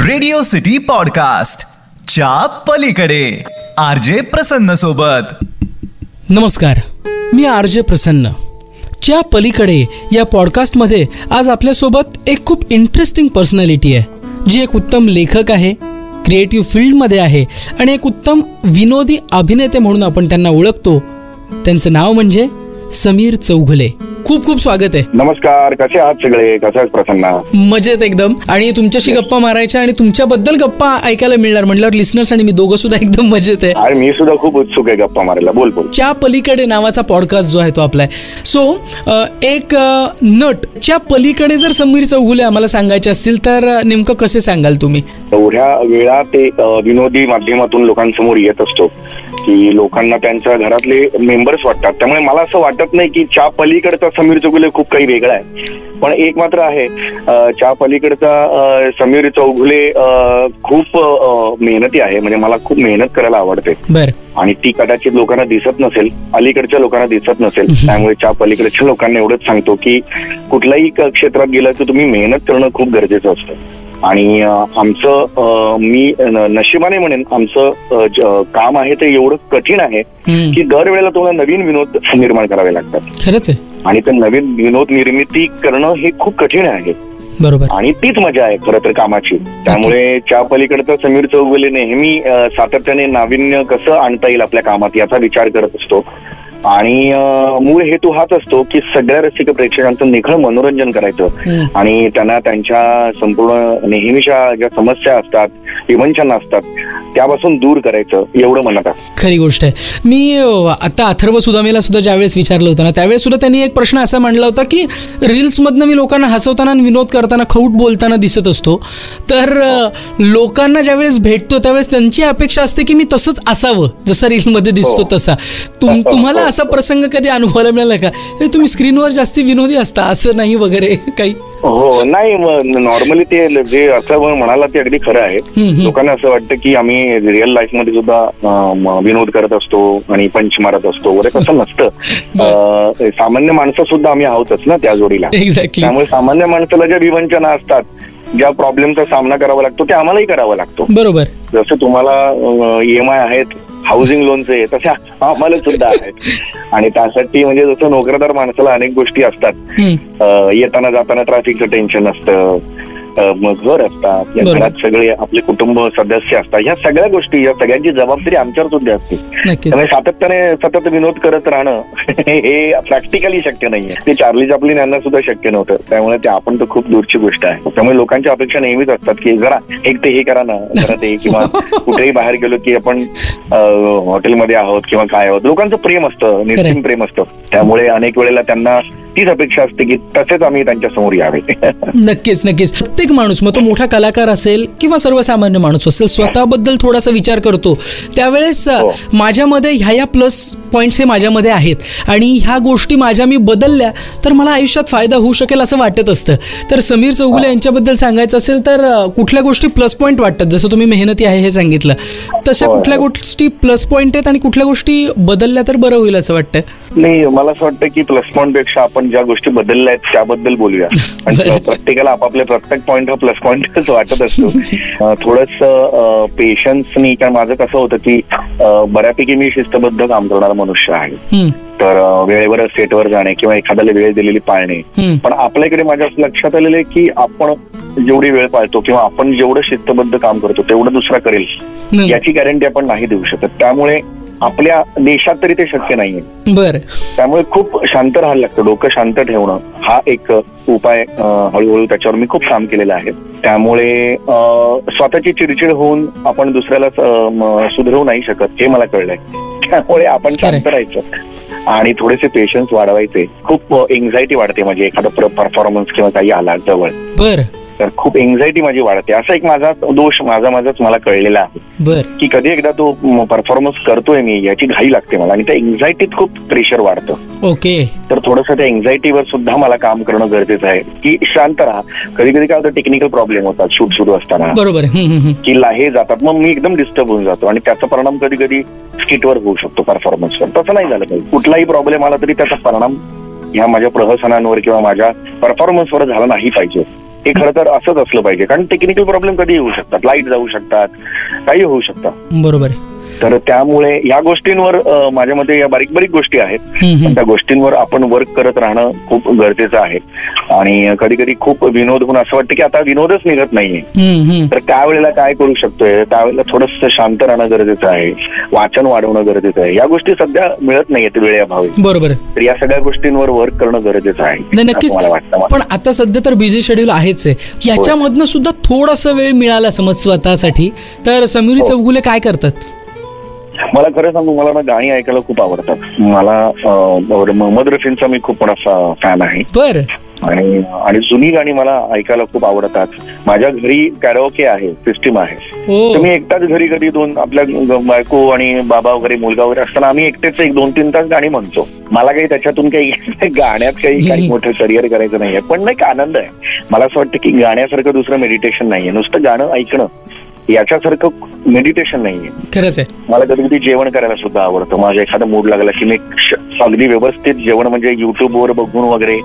Radio city podcast च्या पलीकडे RJ प्रसन्न सोबत. नमस्कार, मी आरजे प्रसन्न. च्या पलीकडे या पॉडकास्टमध्ये आज आपल्यासोबत एक खूप इंटरेस्टिंग पर्सनॅलिटी आहे, जी एक उत्तम लेखक आहे, क्रिएटिव्ह फील्डमध्ये आहे आणि एक उत्तम विनोदी अभिनेते म्हणून आपण त्यांना ओळखतो. त्यांचं नाव म्हणजे समीर चौघुले. खूप खूप स्वागत आहे. नमस्कार, कसे आहात सगळे? कसे आहात प्रसन्न? मजेत एकदम. आणि तुमच्याशी गप्पा मारायच्या आणि तुमच्याबद्दल गप्पा ऐकायला मिळणार म्हटल्यावर लिस्नर्स आणि मी दोघं सुद्धा एकदम मजेत आहे. आणि मी सुद्धा खूप उत्सुक आहे गप्पा मारायला. बोल. च्या पलीकडे नावाचा पॉडकास्ट जो आहे तो आपला आहे. सो एक नट च्या पलीकडे जर समीर चौघुले आम्हाला सांगायचे असतील तर नेमकं कसे सांगाल तुम्ही? एवढ्या वेळा ते विनोदी माध्यमातून लोकांसमोर येत असतो की लोकांना त्यांच्या घरातले मेंबर्स वाटतात. त्यामुळे मला असं वाटत नाही की च्या पलीकडचा समीर चौघुले खूप काही वेगळा आहे. पण एक मात्र आहे, च्या पलीकडचा समीर चौघुले खूप मेहनती आहे. म्हणजे मला खूप मेहनत करायला आवडते आणि ती कदाचित लोकांना दिसत नसेल, अलीकडच्या लोकांना दिसत नसेल. त्यामुळे च्या पलीकडच्या लोकांना एवढंच सांगतो की कुठल्याही क्षेत्रात गेलं तर तुम्ही मेहनत करणं खूप गरजेचं असतं. आणि आमचं मी नशिबाने म्हणेन, आमचं काम आहे ते एवढं कठीण आहे की दरवेळेला तुम्हाला नवीन विनोद निर्माण करावे लागतात. खरंच आहे. आणि ते नवीन विनोद निर्मिती करणं हे खूप कठीण आहे. बरोबर. आणि तीच मजा आहे खरं तर कामाची. त्यामुळे च्या पलीकडचा समीर चौघुले नेहमी सातत्याने नाविन्य कसं आणता येईल आपल्या कामात याचा विचार करत असतो. आणि मूळ हेतू हाच असतो की सगळ्या रसिक प्रेक्षकांचं निखळ मनोरंजन करायचं आणि त्यांना त्यांच्या संपूर्ण नेहमीच्या ज्या समस्या असतात, विवंचना असतात, त्यापासून दूर करायचं, एवढं म्हणत आहे. खरी गोष्ट आहे. मी आता अथर्व सुदामेला सुद्धा ज्यावेळेस विचारलं होतं ना, त्यावेळेस सुद्धा त्यांनी एक प्रश्न असा मांडला होता की रील्स मधनं मी लोकांना हसवताना आणि विनोद करताना, खौट बोलताना दिसत असतो, तर लोकांना ज्यावेळेस भेटतो त्यावेळेस त्यांची अपेक्षा असते की मी तसंच असावं जसं रीलमध्ये दिसतो तसा. तुम्हाला असा प्रसंग कधी अनुभवायला मिळाला का? तुम्ही स्क्रीनवर जास्ती विनोदी असता असं नाही वगैरे काही? हो, नाही, नॉर्मली ते जे असं म्हणाला ते अगदी खरं आहे. लोकांना असं वाटतं की आम्ही रिअल लाईफ मध्ये सुद्धा विनोद करत असतो आणि पंच मारत असतो वगैरे. तसं नसतं. सामान्य माणसं सुद्धा आम्ही आहोतच ना त्या जोडीला. त्यामुळे सामान्य माणसाला ज्या विवंचना असतात, ज्या प्रॉब्लेमचा सामना करावा लागतो ते आम्हालाही करावा लागतो. बरोबर. जसं तुम्हाला EMI आहेत, हाऊसिंग लोनचे, तशा आम्हाला सुद्धा आहेत. आणि त्यासाठी म्हणजे जसं नोकरदार माणसाला अनेक गोष्टी असतात, येताना जाताना ट्रॅफिकचं टेन्शन असतं, मग घर असतात, या घरात सगळे आपले कुटुंब सदस्य असतात. ह्या सगळ्या गोष्टी, या सगळ्यांची जबाबदारी आमच्यावर सुद्धा असते. त्यामुळे सातत्याने सतत विनोद करत राहणं हे प्रॅक्टिकली शक्य नाहीये. ते चार्ली चॅप्लिन यांना सुद्धा शक्य नव्हतं. त्यामुळे ते आपण तर खूप दूरची गोष्ट आहे. त्यामुळे लोकांच्या अपेक्षा नेहमीच असतात की जरा एक ते हे करा ना, जरा ते, किंवा कुठेही बाहेर गेलो की आपण हॉटेलमध्ये आहोत किंवा काय आहोत, लोकांचं प्रेम असतं, निश्चित प्रेम असतं. त्यामुळे अनेक वेळेला त्यांना तीच अपेक्षा असते की तसेच आम्ही त्यांच्या समोर यावे. नक्कीच नक्कीच. प्रत्येक माणूस, मग तो मोठा कलाकार असेल किंवा सर्वसामान्य माणूस असेल, स्वतःबद्दल थोडासा विचार करतो. त्यावेळेस माझ्यामध्ये ह्या प्लस पॉइंट्स हे माझ्यामध्ये आहेत आणि ह्या गोष्टी माझ्या मी बदलल्या तर मला आयुष्यात फायदा होऊ शकेल असं वाटत असतं. तर समीर चौघुले यांच्याबद्दल सांगायचं असेल तर कुठल्या गोष्टी प्लस पॉइंट वाटतात? जसं तुम्ही मेहनती आहे हे सांगितलं, तशा कुठल्या गोष्टी प्लस पॉइंट आहेत आणि कुठल्या गोष्टी बदलल्या तर बरं होईल असं वाटतं? नाही, मला असं वाटतं की प्लस पॉइंट पेक्षा आपण ज्या गोष्टी बदलल्या आहेत त्याबद्दल बोलूया. आणि प्रत्येकाला आपापले प्रत्येक पॉइंट हा प्लस पॉइंटच वाटत असतो. थोडंसं पेशन्सनी, कारण माझं कसं होतं की बऱ्यापैकी मी शिस्तबद्ध काम करणारा मनुष्य आहे. तर वेळेवर सेटवर जाणे किंवा एखाद्याला वेळ दिलेली पाळणे. पण आपल्या इकडे माझ्या लक्षात आलेलं आहे की आपण जेवढी वेळ पाळतो किंवा आपण जेवढं शिस्तबद्ध काम करतो तेवढं दुसरा करेल याची गॅरंटी आपण नाही देऊ शकत. त्यामुळे आपल्या देशात तरी ते शक्य नाहीये. बरं. त्यामुळे खूप शांत राहायला लागतं. डोकं शांत ठेवणं हा एक उपाय हळूहळू त्याच्यावर मी खूप काम केलेलं आहे. त्यामुळे स्वतःची चिडचिड होऊन आपण दुसऱ्याला सुधरवू नाही शकत हे मला कळलंय. त्यामुळे आपण शांत राहायचं आणि थोडेसे पेशन्स वाढवायचे. खूप एन्झायटी वाढते म्हणजे एखादा परफॉर्मन्स किंवा काही आला जवळ. बरं. तर खूप एन्झायटी माझी वाढते. असा एक माझा दोष माझाच मला कळलेला आहे की कधी एकदा तो परफॉर्मन्स करतोय मी याची घाई लागते मला आणि त्या एन्झायटीत खूप प्रेशर वाढतं. ओके. तर थोडंसं त्या एन्झायटीवर सुद्धा मला काम करणं गरजेचं आहे की शांत राहा. कधी कधी काय होतं, टेक्निकल प्रॉब्लेम होतात शूट सुरू असताना, बरोबर, की लाहे जातात, मग मी एकदम डिस्टर्ब होऊन जातो आणि त्याचा परिणाम कधी कधी स्किटवर होऊ शकतो, परफॉर्मन्सवर. तसं नाही झालं पाहिजे. कुठलाही प्रॉब्लेम आला तरी त्याचा परिणाम ह्या माझ्या प्रहसनांवर किंवा माझ्या परफॉर्मन्सवर झाला नाही पाहिजे. हे खरं तर असंच असलं पाहिजे, कारण टेक्निकल प्रॉब्लेम कधी येऊ शकतात, लाईट जाऊ शकतात, काही होऊ शकतात. बरोबर आहे. तर त्यामुळे या गोष्टींवर माझ्या मते या बारीक बारीक गोष्टी आहेत, पण त्या गोष्टींवर आपण वर्क करत राहणं खूप गरजेचं आहे. आणि कधी कधी खूप विनोद होऊन असं वाटतं की आता विनोदच निघत नाहीये, तर त्यावेळेला काय करू शकतोय, त्यावेळेला थोडंसं शांत राहणं गरजेचं आहे, वाचन वाढवणं गरजेचं आहे. या गोष्टी सध्या मिळत नाहीयेत वेळेअभावी. बरोबर. तर या सगळ्या गोष्टींवर वर्क करणं गरजेचं आहे. नक्कीच. पण आता सध्या तर बिझी शेड्यूल आहेच आहे, याच्यामधनं सुद्धा थोडासा वेळ मिळाला समज स्वतःसाठी, तर समीर चौगुले काय करतात? मला खरं सांगू, मला ना गाणी ऐकायला खूप आवडतात. मला मोहम्मद रफींचा मी खूप मोठा फॅन आहे. आणि जुनी गाणी मला ऐकायला खूप आवडतात. माझ्या घरी कॅरोके आहे, सिस्टीम आहे. तर मी एकटाच घरी कधी आपल्या बायको आणि बाबा वगैरे, मुलगा वगैरे असताना आम्ही एकटेच 1-2-3 तास गाणी म्हणतो. मला काही त्याच्यातून काही गाण्यात काही मोठं करिअर करायचं नाहीये, पण एक आनंद आहे. मला असं वाटतं की गाण्यासारखं दुसरं मेडिटेशन नाहीये. नुसतं गाणं ऐकणं याच्यासारखं मेडिटेशन नाहीये. खरंच आहे. मला कधी कधी जेवण करायला सुद्धा आवडतं. माझा एखादा मूड लागला की मी अगदी व्यवस्थित जेवण म्हणजे युट्यूबवर बघून वगैरे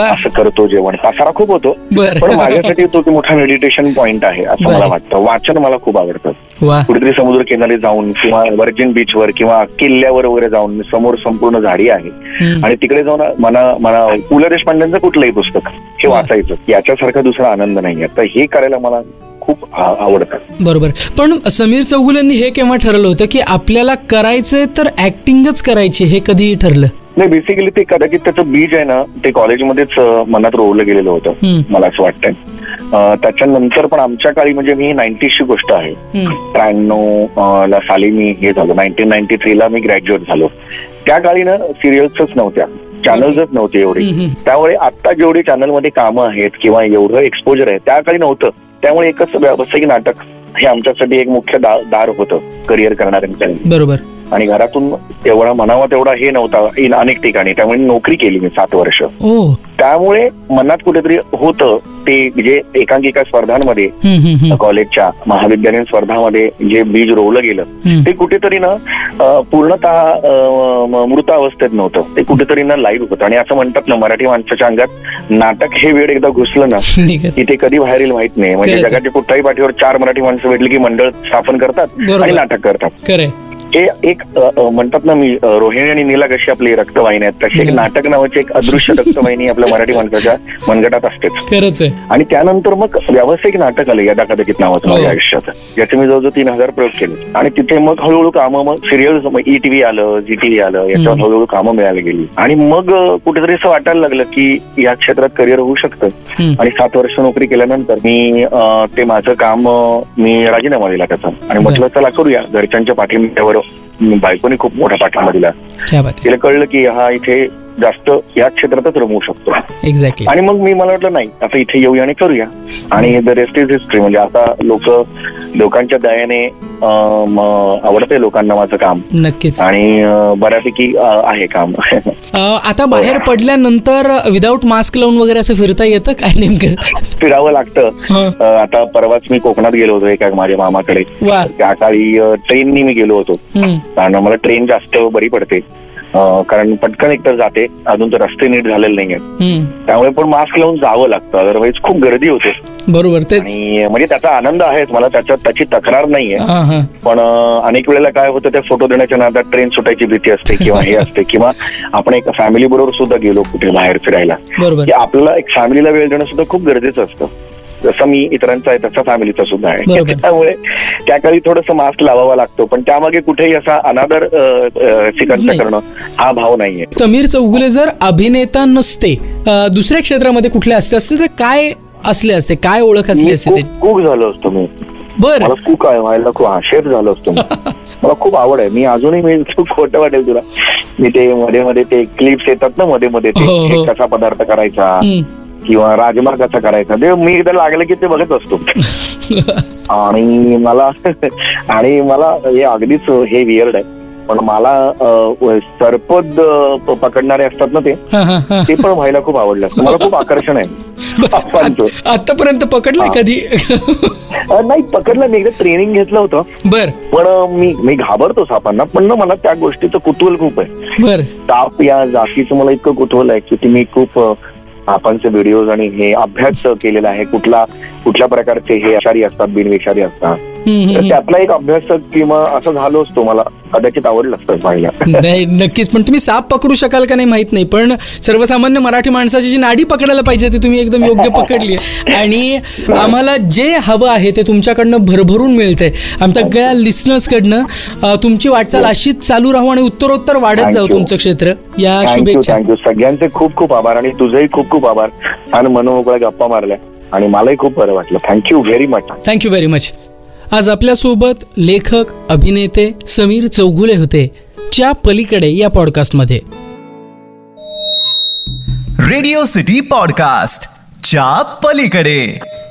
असं करतो जेवण. पसारा खूप होतो, पण माझ्यासाठी तो मोठा मेडिटेशन पॉइंट आहे असं मला वाटतं. वाचन मला खूप आवडतं. कुठेतरी समुद्र किनारी जाऊन किंवा वर्जिन बीचवर किंवा किल्ल्यावर वगैरे जाऊन, समोर संपूर्ण झाडी आहे आणि तिकडे जाऊन मला पु ल देशपांडेंचं कुठलंही पुस्तक हे वाचायचं, याच्यासारखा दुसरा आनंद नाहीये. तर हे करायला मला खूप आवडतं. बरोबर. पण समीर चौगुलेंनी हे केव्हा ठरवलं होतं की आपल्याला करायचंय तर ऍक्टिंगच करायची, हे कधी ठरलं? नाही, बेसिकली ते कदाचित त्याचं बीज आहे ना, ते कॉलेजमध्येच मनात रोवलं गेलेलं होतं मला असं वाटतंय. त्याच्यानंतर पण आमच्या काळी, म्हणजे मी 90ची गोष्ट आहे, 93 ला साली मी हे झालो, 1993 ला मी ग्रॅज्युएट झालो. त्या काळी ना सिरियल्सच नव्हत्या, चॅनल्सच नव्हते एवढे. त्यामुळे आता जेवढे चॅनलमध्ये कामं आहेत किंवा एवढं एक्सपोजर आहे, त्या काळी नव्हतं. त्यामुळे एकच व्यावसायिक नाटक हे आमच्यासाठी एक मुख्य दार होतं करिअर करणाऱ्यांसाठी. बरोबर. आणि घरातून एवढा म्हणावा तेवढा हे नव्हता अनेक ठिकाणी. त्यामुळे नोकरी केली मी 7 वर्ष. त्यामुळे मनात कुठेतरी होतं ते जे एकांकिका स्पर्धांमध्ये, कॉलेजच्या महाविद्यालयीन स्पर्धामध्ये जे बीज रोवलं गेलं, ते कुठेतरी ना पूर्णतः मृत अवस्थेत नव्हतं, ते कुठेतरी ना लाईव्ह होतं. आणि असं म्हणतात ना, मराठी माणसाच्या अंगात नाटक हे वेळ एकदा घुसलं ना की ते कधी बाहेर येईल माहित नाही. म्हणजे जगाच्या कुठल्याही पाठीवर 4 मराठी माणसं भेटली की मंडळ स्थापन करतात आणि नाटक करतात. हे एक म्हणतात ना, मी रोहिणी आणि नीला कशी आपली रक्तवाहिनी आहेत, तशी एक नाटक नावाची एक अदृश्य रक्तवाहिनी आपल्या मराठी माणसाच्या मनगटात असतेच. खरंच आहे. आणि त्यानंतर मग व्यावसायिक नाटक आले यदा कदाचित नावाचं माझ्या आयुष्यात, ज्याचे मी जवळजवळ 3000 प्रयोग केले. आणि तिथे मग हळूहळू कामं, मग सिरियल्स, ETV आलं, ZTV आलं, याच्यावर हळूहळू कामं मिळायला गेली. आणि मग कुठेतरी असं वाटायला लागलं की या क्षेत्रात करिअर होऊ शकतं. आणि 7 वर्ष नोकरी केल्यानंतर मी ते माझं काम मी राजीनामा दिला त्याचा, आणि म्हटलं चला करूया. घरच्यांच्या पाठिंब्यावर, बायकोनी खूप मोठा पाठिंबा दिला. तिला कळलं की हा इथे जास्त या क्षेत्रातच रमवू शकतो. एक्झॅक्टली. आणि मग मला वाटलं नाही, आता इथे येऊया आणि करूया. आणि द रेस्ट इज हिस्ट्री. म्हणजे आता लोकांच्या दयाने आवडतंय लोकांना माझं काम. नक्कीच. आणि बऱ्यापैकी आहे काम. आता बाहेर पडल्यानंतर विदाऊट मास्क लावून वगैरे असं फिरता येतं काय? नेमकं फिरावं लागतं. आता परवाच मी कोकणात गेलो होतो एका माझ्या मामाकडे. त्या काळी ट्रेननी मी गेलो होतो, कारण मला ट्रेन जास्त बरी पडते, कारण पटकन एकतर जाते, अजून तर रस्ते नीट झालेले नाहीये, त्यामुळे पण मास्क लावून जावं लागतं, अदरवाईज खूप गर्दी होते. बरोबर. आणि म्हणजे त्याचा आनंद आहेच मला, त्याची तक्रार नाहीये. पण अनेक वेळेला काय होतं, त्या फोटो देण्याच्या नादात ट्रेन सुटायची भीती असते किंवा हे असते, किंवा आपण एक फॅमिली बरोबर सुद्धा गेलो कुठे बाहेर फिरायला, की आपल्याला एक फॅमिलीला वेळ देणं सुद्धा खूप गरजेचं असतं. जसं मी इतरांचा आहे तसा फॅमिलीचा सुद्धा आहे. त्यामुळे त्या काळी थोडंसं मास्क लावावा लागतो, पण त्यामागे कुठेही असा अनादर स्वीकार करणं हा भाव नाहीये. समीर चौगुले जर अभिनेता नसते, दुसऱ्या क्षेत्रामध्ये कुठले असते तर काय असले असते, काय ओळख असली असते? कुक झालो असतो मी. बरं. मला कुक व्हायला खूप शेफ झालो असतो. मला खूप आवड आहे. मी अजूनही, मी खूप खोटं वाटेल तुला, मी ते मध्ये ते क्लिप्स येतात ना मध्ये ते कसा पदार्थ करायचा किंवा राजमा कसा करायचा, ते मी एकदा लागलं की ते बघत असतो. आणि मला हे अगदीच हे वियर्ड आहे, पण मला सर्पद पकडणारे असतात ना ते पण व्हायला खूप आवडलं असतं. मला खूप आकर्षण आहे. आतापर्यंत पकडलंय कधी? नाही पकडलं, मी एकदा ट्रेनिंग घेतलं होतं. बर. पण मी घाबरतो सापांना, पण मला त्या गोष्टीचं कुतूहल खूप आहे. बर. साप या जातीचं मला इतकं कुतूहल आहे की मी खूप आपणचे व्हिडिओज आणि हे अभ्यास केलेला आहे, कुठल्या प्रकारचे हे विषारी असतात, बिनविषारी असतात. तर त्यातला एक अभ्यासक किंवा असं झालोच तो मला कदाचित आवडलं असतं पाहिला. नाही नक्कीच, पण तुम्ही साप पकडू शकाल का नाही माहित नाही, पण सर्वसामान्य मराठी माणसाची जी नाडी पकडायला पाहिजे ती तुम्ही एकदम योग्य पकडली. आणि आम्हाला जे हवं आहे ते तुमच्याकडनं भरभरून मिळतंय. आमच्या सगळ्या लिस्नर्सकडनं तुमची वाटचाल अशीच चालू राहू आणि उत्तरोत्तर वाढत जाऊ तुमचं क्षेत्र. या शुभेच्छा. थँक्यू. सगळ्यांचे खूप खूप आभार आणि तुझेही खूप खूप आभार. छान मनोमोकळ्या गप्पा मारल्या आणि मलाही खूप बरं वाटलं. Thank you very much. Thank you very much. आज आपल्यासोबत लेखक अभिनेते समीर चौगुले होते च्या पलीकडे या पॉडकास्टमध्ये. रेडिओ सिटी पॉडकास्ट च्या पलीकडे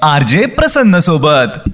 RJ प्रसन्न सोबत.